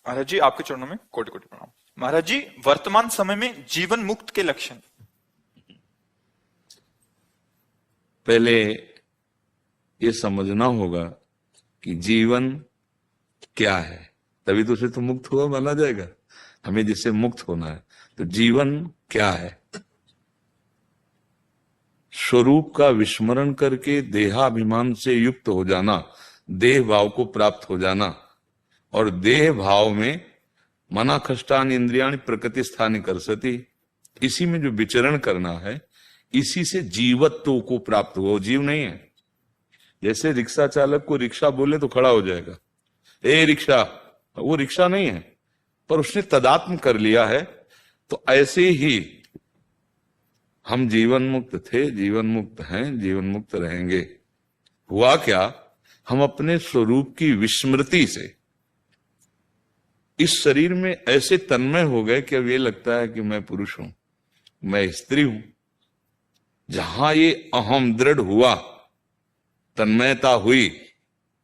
महाराज जी, आपके चरणों में कोटि कोटि प्रणाम। महाराज जी, वर्तमान समय में जीवन मुक्त के लक्षण। पहले ये समझना होगा कि जीवन क्या है, तभी तो उसे तो मुक्त हुआ माना जाएगा। हमें जिससे मुक्त होना है, तो जीवन क्या है? स्वरूप का विस्मरण करके देहाभिमान से युक्त हो जाना, देह भाव को प्राप्त हो जाना, और देह भाव में मना खष्टान इंद्रियाणि प्रकृति स्थानी कर सती, इसी में जो विचरण करना है, इसी से जीवत्व को प्राप्त हो। जीव नहीं है। जैसे रिक्शा चालक को रिक्शा बोले तो खड़ा हो जाएगा, ए रिक्शा, वो रिक्शा नहीं है, पर उसने तदात्म कर लिया है। तो ऐसे ही हम जीवन मुक्त थे, जीवन मुक्त हैं, जीवन मुक्त रहेंगे। हुआ क्या, हम अपने स्वरूप की विस्मृति से इस शरीर में ऐसे तन्मय हो गए कि अब ये लगता है कि मैं पुरुष हूं, मैं स्त्री हूं। जहां ये अहम दृढ़ हुआ, तन्मयता हुई,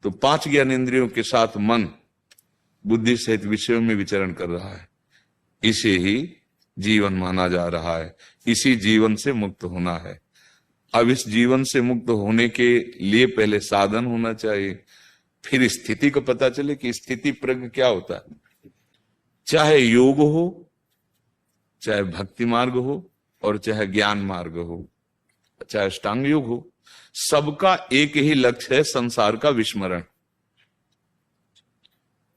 तो 5 ज्ञानेंद्रियों के साथ मन बुद्धि सहित विषयों में विचरण कर रहा है। इसे ही जीवन माना जा रहा है। इसी जीवन से मुक्त होना है। अब इस जीवन से मुक्त होने के लिए पहले साधन होना चाहिए, फिर स्थिति को पता चले कि स्थिति प्रज्ञ क्या होता है। चाहे योग हो, चाहे भक्ति मार्ग हो, और चाहे ज्ञान मार्ग हो, चाहे अष्टांग योग हो, सबका एक ही लक्ष्य है, संसार का विस्मरण।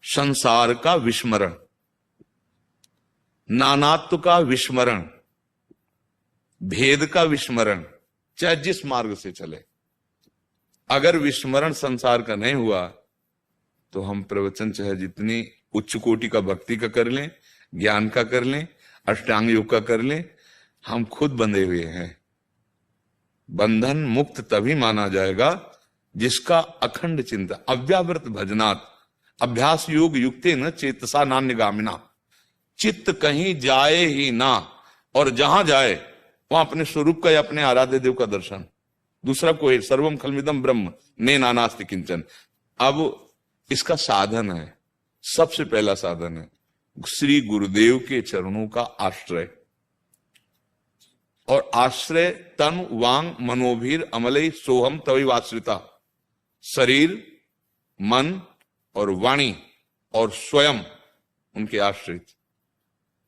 संसार का विस्मरण, नानात्व का विस्मरण, भेद का विस्मरण, चाहे जिस मार्ग से चले। अगर विस्मरण संसार का नहीं हुआ तो हम प्रवचन चाहे जितनी उच्च कोटि का भक्ति का कर लें, ज्ञान का कर लें, अष्टांग योग का कर लें, हम खुद बंधे हुए हैं। बंधन मुक्त तभी माना जाएगा जिसका अखंड चिंता, अव्यावृत भजनात् अभ्यास योग युक्ते न चेतसा नान्यगामिना। चित्त कहीं जाए ही ना, और जहां जाए वहां अपने स्वरूप का या अपने आराध्य देव का दर्शन। दूसरा कोई, सर्वम खलमिदम ब्रह्म ने नानास्ति किंचन। अब इसका साधन है, सबसे पहला साधन है श्री गुरुदेव के चरणों का आश्रय। और आश्रय तन वांग मनोभीर अमलई सोहम तवैवाश्रिता। शरीर, मन और वाणी और स्वयं उनके आश्रित।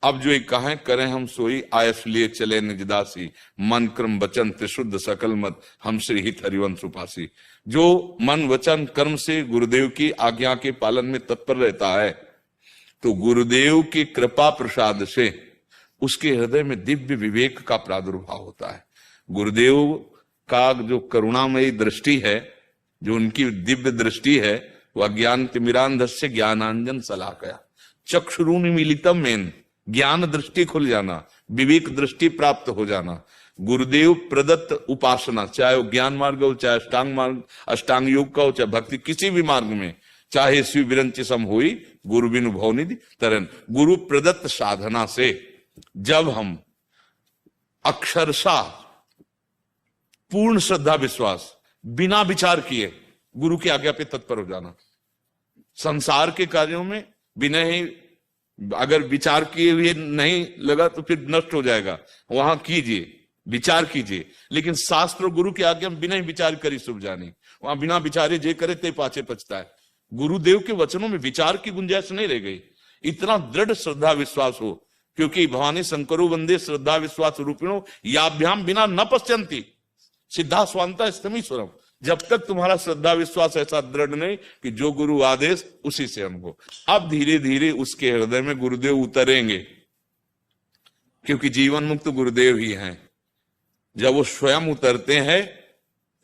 अब जो एक कहें करें हम सोई, आयस लिए चले निजदासी, मन कर्म वचन त्रिशुद्ध सकल मत, हम श्री हित हरिवंश उपासी। जो मन वचन कर्म से गुरुदेव की आज्ञा के पालन में तत्पर रहता है, तो गुरुदेव की कृपा प्रसाद से उसके हृदय में दिव्य विवेक का प्रादुर्भाव होता है। गुरुदेव का जो करुणामयी दृष्टि है, जो उनकी दिव्य दृष्टि है, वह ज्ञान तिमिरांधस्य ज्ञानांजन सलाकया चक्षुरुन मिलितम मेन। ज्ञान दृष्टि खुल जाना, विवेक दृष्टि प्राप्त हो जाना। गुरुदेव प्रदत्त उपासना, चाहे वो ज्ञान मार्ग हो, चाहे अष्टांग मार्ग, अष्टांग योग का हो, चाहे भक्ति, किसी भी मार्ग में, चाहे शिव विरंचि सम होई गुरु बिनु भवनिधि तरन। गुरु प्रदत्त साधना से जब हम अक्षरशः पूर्ण श्रद्धा विश्वास बिना विचार किए गुरु की आज्ञा पे तत्पर हो जाना। संसार के कार्यों में बिना ही, अगर विचार किए हुए नहीं लगा तो फिर नष्ट हो जाएगा। वहां कीजिए, विचार कीजिए, लेकिन शास्त्र और गुरु की आज्ञा में बिना ही विचार करी शुभ जानी। वहां बिना विचारे जे करे ते पाछे पछता है। गुरुदेव के वचनों में विचार की गुंजाइश नहीं रह गई। इतना दृढ़ श्रद्धा विश्वास हो, क्योंकि भवानी शंकरो वंदे श्रद्धा विश्वास रूपिणो याभ्याम बिना न पश्यंती सिद्धा स्वांता स्तमीश्वरम। जब तक तुम्हारा श्रद्धा विश्वास ऐसा दृढ़ नहीं कि जो गुरु आदेश उसी से अनुभव, अब धीरे धीरे उसके हृदय में गुरुदेव उतरेंगे, क्योंकि जीवन मुक्त गुरुदेव ही हैं। जब वो स्वयं उतरते हैं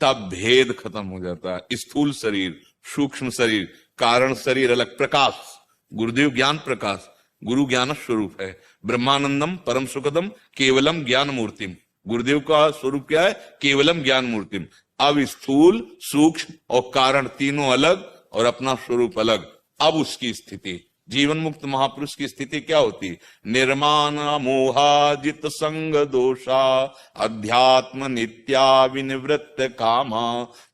तब भेद खत्म हो जाता है। स्थूल शरीर, सूक्ष्म शरीर, कारण शरीर अलग। प्रकाश, गुरुदेव ज्ञान प्रकाश, गुरु ज्ञान स्वरूप है। ब्रह्मानंदम परम सुखदम केवलम ज्ञान मूर्तिम। गुरुदेव का स्वरूप क्या है? केवलम ज्ञान मूर्तिम। अब स्थूल, सूक्ष्म और कारण तीनों अलग और अपना स्वरूप अलग। अब उसकी स्थिति, जीवन मुक्त महापुरुष की स्थिति क्या होती? निर्माण मोहाजित संग दोषा अध्यात्म नित्या विनिवृत्त कामा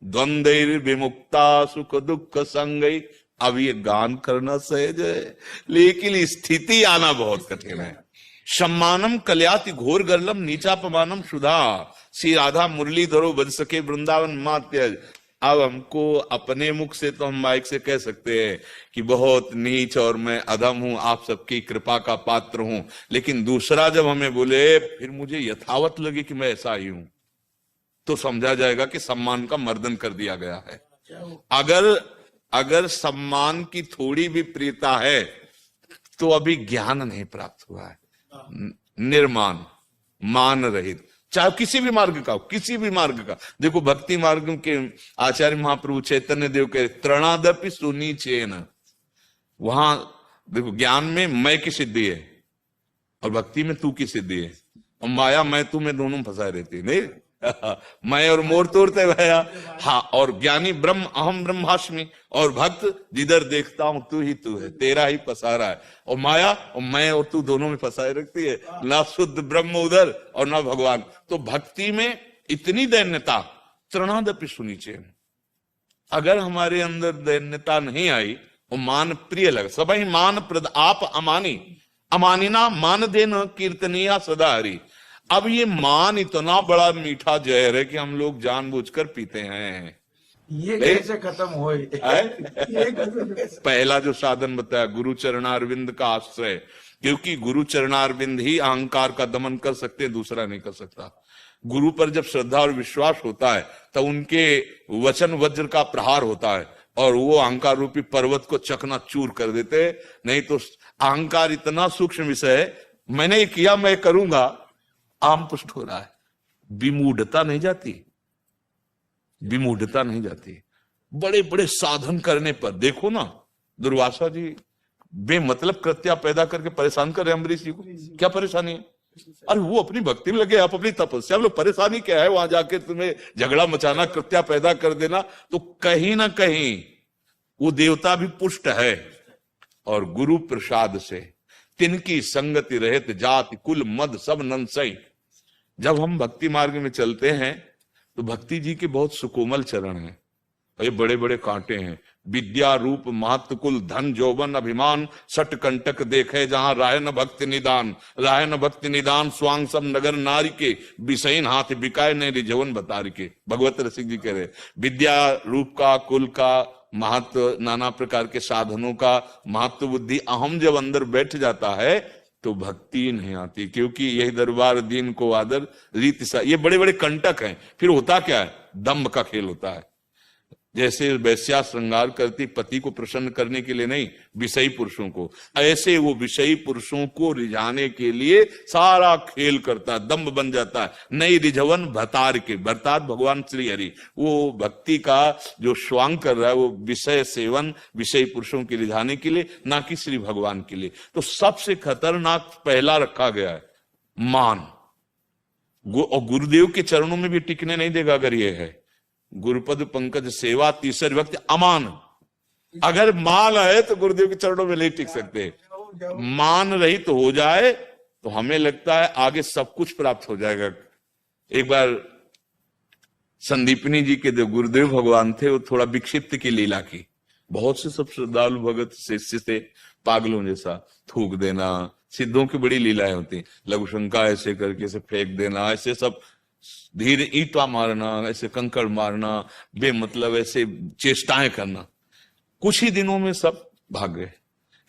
द्वंद्वैर्विमुक्ता सुख दुख संगै अब ये गान करना सहज है, लेकिन स्थिति आना बहुत कठिन है। सम्मानम कल्याति घोर गर्लम नीचापमानम सुधा, श्री राधा मुरली धरो बज सके वृंदावन मात्यज। अब हमको अपने मुख से तो हम माइक से कह सकते हैं कि बहुत नीच और मैं अधम हूं, आप सबकी कृपा का पात्र हूं, लेकिन दूसरा जब हमें बोले फिर मुझे यथावत लगे कि मैं ऐसा ही हूं, तो समझा जाएगा कि सम्मान का मर्दन कर दिया गया है। अगर सम्मान की थोड़ी भी प्रियता है तो अभी ज्ञान नहीं प्राप्त हुआ है। निर्मान, मान रहित, चाहे किसी भी मार्ग का हो, किसी भी मार्ग का। देखो भक्ति मार्ग के आचार्य महाप्रभु चैतन्य देव के त्रणादपि सुनीचेन, वहां देखो ज्ञान में मैं की सिद्धि है और भक्ति में तू की सिद्धि है, और माया मैं तू में दोनों फंसाए रहती है, नहीं मैं और मोर तोड़ते भया। हाँ, और ज्ञानी ब्रह्म अहम ब्रह्मास्मि, और भक्त जिधर देखता हूं तू ही तू है, तेरा ही पसारा है। और माया और मैं और तू दोनों में फंसाए रखती है, ना शुद्ध ब्रह्म उधर और ना भगवान। तो भक्ति में इतनी दैन्यता, त्रणादपि सुनीचेन, अगर हमारे अंदर दैन्यता नहीं आई और मान प्रिय लग, सब ही मान प्रद आप अमानी, अमानिना मान देन कीर्तनिया सदा हरि। अब ये मान इतना बड़ा मीठा जहर है कि हम लोग जानबूझकर पीते हैं। ये कैसे खत्म होए? पहला जो साधन बताया गुरु चरणारविंद का आश्रय, क्योंकि गुरु चरणारविंद ही अहंकार का दमन कर सकते हैं, दूसरा नहीं कर सकता। गुरु पर जब श्रद्धा और विश्वास होता है तो उनके वचन वज्र का प्रहार होता है और वो अहंकार रूपी पर्वत को चकनाचूर कर देते। नहीं तो अहंकार इतना सूक्ष्म विषय है, मैंने ये किया मैं करूंगा, आम पुष्ट हो रहा है। विमूढ़ता नहीं जाती, विमूढ़ता नहीं जाती। बड़े बड़े साधन करने पर देखो ना, दुर्वासा जी बेमतलब कृत्या पैदा करके परेशान कर रहे अम्बरीश जी को। क्या परेशानी है? अरे वो अपनी भक्ति में लगे, आप अपनी तपस्या में, परेशानी क्या है? वहां जाके तुम्हें झगड़ा मचाना, कृत्या पैदा कर देना, तो कहीं ना कहीं वो देवता भी पुष्ट है। और गुरु प्रसाद से तिनकी संगति रहत जाति कुल मद सब नंसई। जब हम भक्ति मार्ग में चलते हैं तो भक्ति जी के बहुत सुकोमल चरण हैं, ये बड़े बड़े कांटे हैं। विद्या रूप महत्व कुल धन जौवन अभिमान सट कंटक देखे जहां राय न भक्ति निदान, राय न भक्ति निदान स्वांग सब नगर नारी के विषयन हाथ बिकाय ने रिझवन बतार के। भगवत रसिक जी कह रहे विद्या रूप का, कुल का महत्व, नाना प्रकार के साधनों का महत्व बुद्धि अहम जब अंदर बैठ जाता है तो भक्ति नहीं आती, क्योंकि यही दरबार दीन को आदर रीति सा, ये बड़े बड़े कंटक हैं। फिर होता क्या है? दम्भ का खेल होता है। जैसे वैश्या श्रृंगार करती पति को प्रसन्न करने के लिए नहीं, विषयी पुरुषों को, ऐसे वो विषयी पुरुषों को रिझाने के लिए सारा खेल करता है, दम्भ बन जाता है। नई रिझवन भतार के, भरतार भगवान श्री हरि, वो भक्ति का जो स्वांग कर रहा है वो विषय सेवन, विषयी पुरुषों के रिझाने के लिए, ना कि श्री भगवान के लिए। तो सबसे खतरनाक पहला रखा गया है मान। और गुरुदेव के चरणों में भी टिकने नहीं देगा अगर ये है। गुरुपद पंकज सेवा तीसरी व्यक्ति अमान। अगर मान है तो गुरुदेव के चरणों में नहीं टिक सकते। मान रहित तो हो जाए तो हमें लगता है आगे सब कुछ प्राप्त हो जाएगा। एक बार संदीपनी जी के जो गुरुदेव भगवान थे वो थोड़ा विक्षिप्त की लीला की। बहुत से सब श्रद्धालु भगत शिष्य से पागलों जैसा थूक देना, सिद्धों की बड़ी लीलाएं होती, लघु शंका ऐसे करके ऐसे फेंक देना, ऐसे सब धीरे ईंटा मारना, ऐसे कंकड़ मारना, बेमतलब ऐसे चेष्टाएं करना। कुछ ही दिनों में सब भाग गए,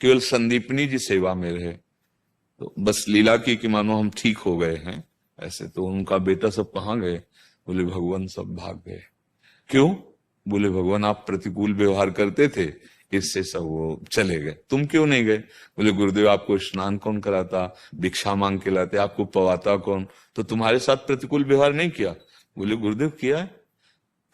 केवल संदीपनी जी सेवा में रहे। तो बस लीला की कि मानो हम ठीक हो गए हैं ऐसे। तो उनका बेटा सब कहाँ गए? बोले भगवान सब भाग गए। क्यों? बोले भगवान आप प्रतिकूल व्यवहार करते थे, इससे सब वो चले गए। तुम क्यों नहीं गए? बोले गुरुदेव आपको स्नान कौन कराता, भिक्षा मांग के लाते, आपको पवाता कौन, तो तुम्हारे साथ प्रतिकूल व्यवहार नहीं किया। बोले गुरुदेव किया है।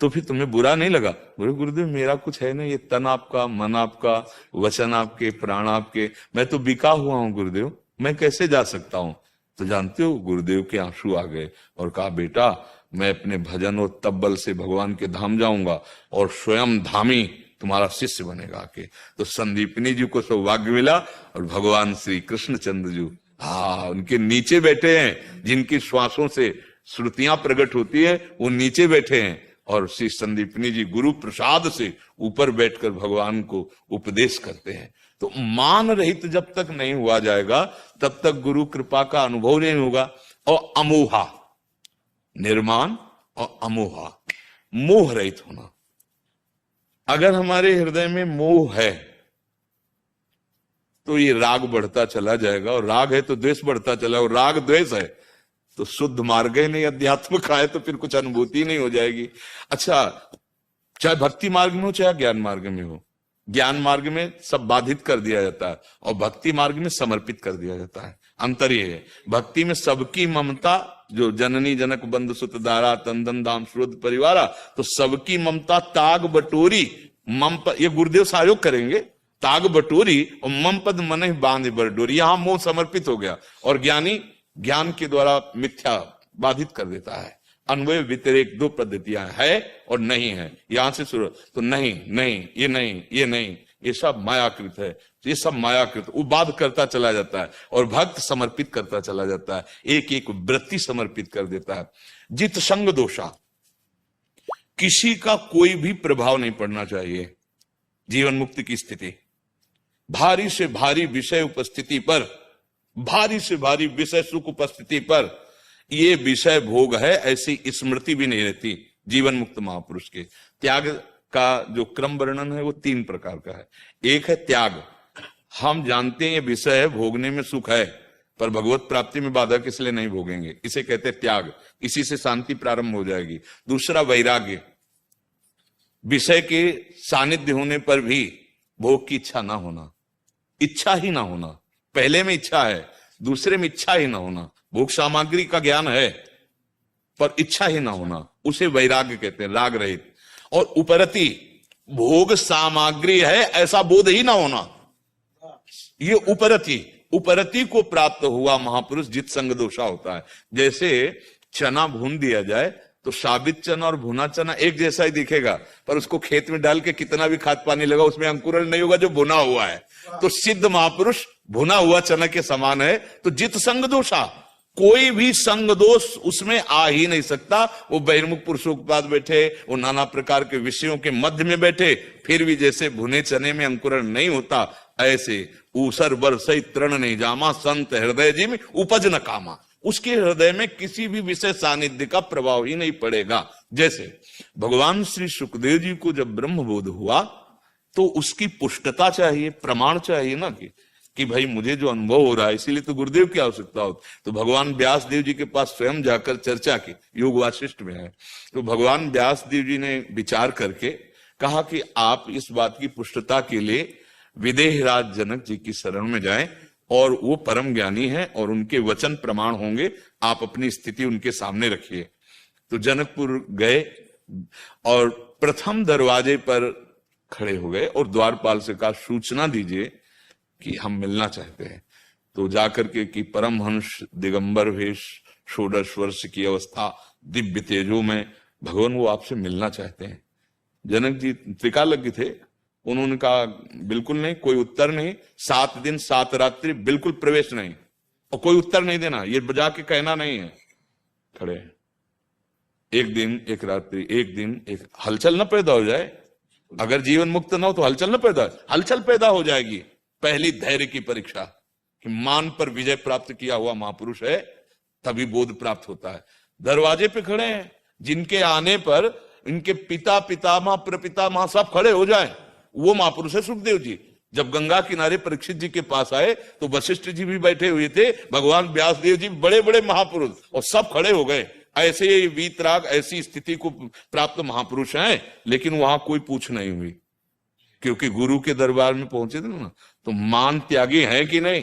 तो फिर तुम्हें बुरा नहीं लगा? बोले गुरुदेव मेरा कुछ है ना, ये तन आपका, मन आपका, वचन आपके, प्राण आपके, मैं तो बिका हुआ हूं गुरुदेव, मैं कैसे जा सकता हूं? तो जानते हो गुरुदेव के आंसू आ गए और कहा बेटा मैं अपने भजन और तब्बल से भगवान के धाम जाऊंगा और स्वयं धामी तुम्हारा शिष्य बनेगा आके। तो संदीपनी जी को सौभाग्य मिला और भगवान श्री कृष्णचंद्र जी उनके नीचे बैठे हैं, जिनकी श्वासों से श्रुतियां प्रकट होती है वो नीचे बैठे हैं और श्री संदीपनी जी गुरु प्रसाद से ऊपर बैठकर भगवान को उपदेश करते हैं। तो मान रहित जब तक नहीं हुआ जाएगा तब तक गुरु कृपा का अनुभव नहीं होगा। और अमोहा, निर्माण और अमोहा, मोह रहित होना। अगर हमारे हृदय में मोह है तो ये राग बढ़ता चला जाएगा, और राग है तो द्वेष बढ़ता चला, और राग द्वेष है तो शुद्ध मार्ग ही नहीं, अध्यात्म का है तो फिर कुछ अनुभूति नहीं हो जाएगी। अच्छा, चाहे भक्ति मार्ग में हो चाहे ज्ञान मार्ग में हो, ज्ञान मार्ग में सब बाधित कर दिया जाता है और भक्ति मार्ग में समर्पित कर दिया जाता है। अंतर ये है, भक्ति में सबकी ममता, जो जननी जनक बंधु सुत दारा तंदन धाम श्रोत परिवारा, तो सबकी ममता ताग बटोरी मम पद, ये गुरुदेव सहयोग करेंगे, ताग बटोरी और मम पद मन बांध बरडोरी, यहां मोह समर्पित हो गया। और ज्ञानी ज्ञान के द्वारा मिथ्या बाधित कर देता है। अन्वय व्यतिरेक दो पद्धतियां है और नहीं है, यहां से शुरू। तो नहीं नहीं, ये नहीं, ये नहीं, ये सब मायाकृत है, ये सब मायाकृत, वो बाध करता चला जाता है और भक्त समर्पित करता चला जाता है, एक एक वृत्ति समर्पित कर देता है। जित संग दोषा, किसी का कोई भी प्रभाव नहीं पड़ना चाहिए जीवन मुक्ति की स्थिति। भारी से भारी विषय उपस्थिति पर, भारी से भारी विषय सुख उपस्थिति पर ये विषय भोग है, ऐसी स्मृति भी नहीं रहती जीवन मुक्त महापुरुष के। त्याग का जो क्रम वर्णन है वो 3 प्रकार का है। एक है त्याग, हम जानते हैं ये विषय है, भोगने में सुख है, पर भगवत प्राप्ति में बाधक इसलिए नहीं भोगेंगे, इसे कहते हैं त्याग, इसी से शांति प्रारंभ हो जाएगी। दूसरा वैराग्य, विषय के सानिध्य होने पर भी भोग की इच्छा ना होना, इच्छा ही ना होना, पहले में इच्छा है दूसरे में इच्छा ही ना होना। भोग सामग्री का ज्ञान है पर इच्छा ही ना होना, उसे वैराग्य कहते हैं, राग रहित। और उपरति, भोग सामग्री है ऐसा बोध ही ना होना, ये उपरति, उपरति को प्राप्त हुआ महापुरुष जित संग दोषा होता है। जैसे चना भून दिया जाए तो साबित चना और भुना चना एक जैसा ही दिखेगा, पर उसको खेत में डाल के कितना भी खाद पानी लगा उसमें अंकुरण नहीं होगा जो भुना हुआ है। तो सिद्ध महापुरुष भुना हुआ चना के समान है। तो जित संग दोषा, कोई भी संग दोष उसमें आ ही नहीं सकता। वो बहिर्मुख पुरुषों के पास बैठे, वो नाना प्रकार के विषयों के मध्य में बैठे, फिर भी जैसे भुने चने में अंकुरण नहीं होता, ऐसे ऊसर बरसई तृण नहीं जामा, संत हृदय जी में उपज न कामा, उसके हृदय में किसी भी विषय सानिध्य का प्रभाव ही नहीं पड़ेगा। जैसे भगवान श्री सुखदेव जी को जब ब्रह्म बोध हुआ तो उसकी पुष्टता चाहिए, प्रमाण चाहिए ना कि भाई मुझे जो अनुभव हो रहा है, इसीलिए तो गुरुदेव की आवश्यकता होती। तो भगवान व्यास देव जी के पास स्वयं जाकर चर्चा की, योग वासिष्ठ में है। तो भगवान व्यास देव जी ने विचार करके कहा कि आप इस बात की पुष्टता के लिए विदेहराज जनक जी की शरण में जाएं, और वो परम ज्ञानी हैं और उनके वचन प्रमाण होंगे, आप अपनी स्थिति उनके सामने रखिए। तो जनकपुर गए और प्रथम दरवाजे पर खड़े हो गए और द्वारपाल से कहा सूचना दीजिए कि हम मिलना चाहते हैं। तो जाकर के कि परमहंस दिगंबर वेश, षोडश वर्ष की अवस्था, दिव्य तेजो में, भगवान वो आपसे मिलना चाहते हैं। जनक जी त्रिकालज्ञ थे, उन्होंने कहा बिल्कुल नहीं, कोई उत्तर नहीं, 7 दिन 7 रात्रि बिल्कुल प्रवेश नहीं, और कोई उत्तर नहीं देना, ये बजा के कहना नहीं है। खड़े 1 दिन 1 रात्रि, 1 दिन 1, हलचल न पैदा हो जाए। अगर जीवन मुक्त ना हो तो हलचल न पैदा, हलचल पैदा हो जाएगी। पहली धैर्य की परीक्षा कि मान पर विजय प्राप्त किया हुआ महापुरुष है, तभी बोध प्राप्त होता है। दरवाजे पे खड़े हैं, जिनके आने पर इनके पिता पितामह प्रपितामह सब खड़े हो जाए, वो महापुरुष है सुखदेव जी। जब गंगा किनारे परीक्षित जी के पास आए तो वशिष्ठ जी भी बैठे हुए थे, भगवान व्यास देव जी, बड़े बड़े महापुरुष, और सब खड़े हो गए। ऐसे ये वीतराग ऐसी स्थिति को प्राप्त महापुरुष हैं, लेकिन वहां कोई पूछ नहीं हुई, क्योंकि गुरु के दरबार में पहुंचे थे ना। तो मान त्यागी है कि नहीं?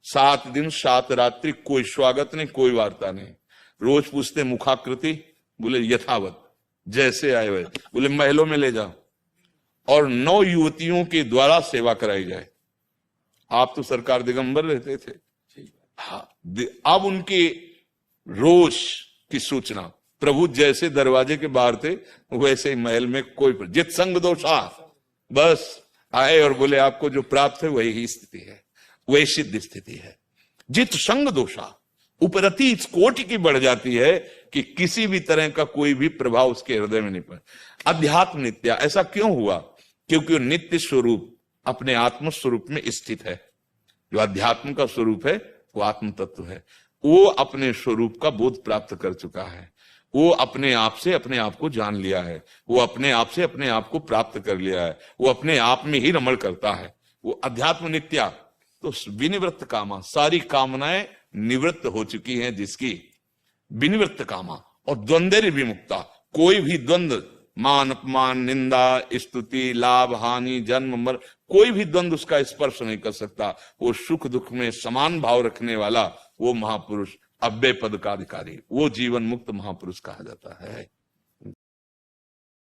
7 दिन 7 रात्रि कोई स्वागत नहीं, कोई वार्ता नहीं। रोज पूछते मुखाकृति, बोले यथावत जैसे आए हुए, बोले महलों में ले जाओ और 9 युवतियों के द्वारा सेवा कराई जाए। आप तो सरकार दिगंबर रहते थे, हाँ, अब उनकी रोज की सूचना, प्रभु जैसे दरवाजे के बाहर थे वैसे ही महल में कोई जित संग दोषा, बस आए और बोले आपको जो प्राप्त है वही स्थिति है, वही सिद्ध स्थिति है। जित संग दोषा, उपरति इस कोटि की बढ़ जाती है कि किसी भी तरह का कोई भी प्रभाव उसके हृदय में नहीं पड़े। अध्यात्म नित्य ऐसा क्यों हुआ? क्योंकि वो नित्य स्वरूप अपने आत्म स्वरूप में स्थित है। जो अध्यात्म का स्वरूप है वो आत्म तत्व है। वो अपने स्वरूप का बोध प्राप्त कर चुका है। वो अपने आप से अपने आप को जान लिया है। वो अपने आप से अपने आप को प्राप्त कर लिया है। वो अपने आप में ही रमण करता है। वो अध्यात्म नित्या। तो विनिवृत्त कामा, सारी कामनाएं निवृत्त हो चुकी हैं जिसकी, विनिवृत्त कामा, और द्वंद्व विमुक्ता। कोई भी द्वंद्व, मान अपमान, निंदा, स्तुति, लाभ हानि, जन्म मर, कोई भी द्वंद्व उसका स्पर्श नहीं कर सकता। वो सुख दुख में समान भाव रखने वाला वो महापुरुष, अव्यय पद का अधिकारी, वो जीवन मुक्त महापुरुष कहा जाता है।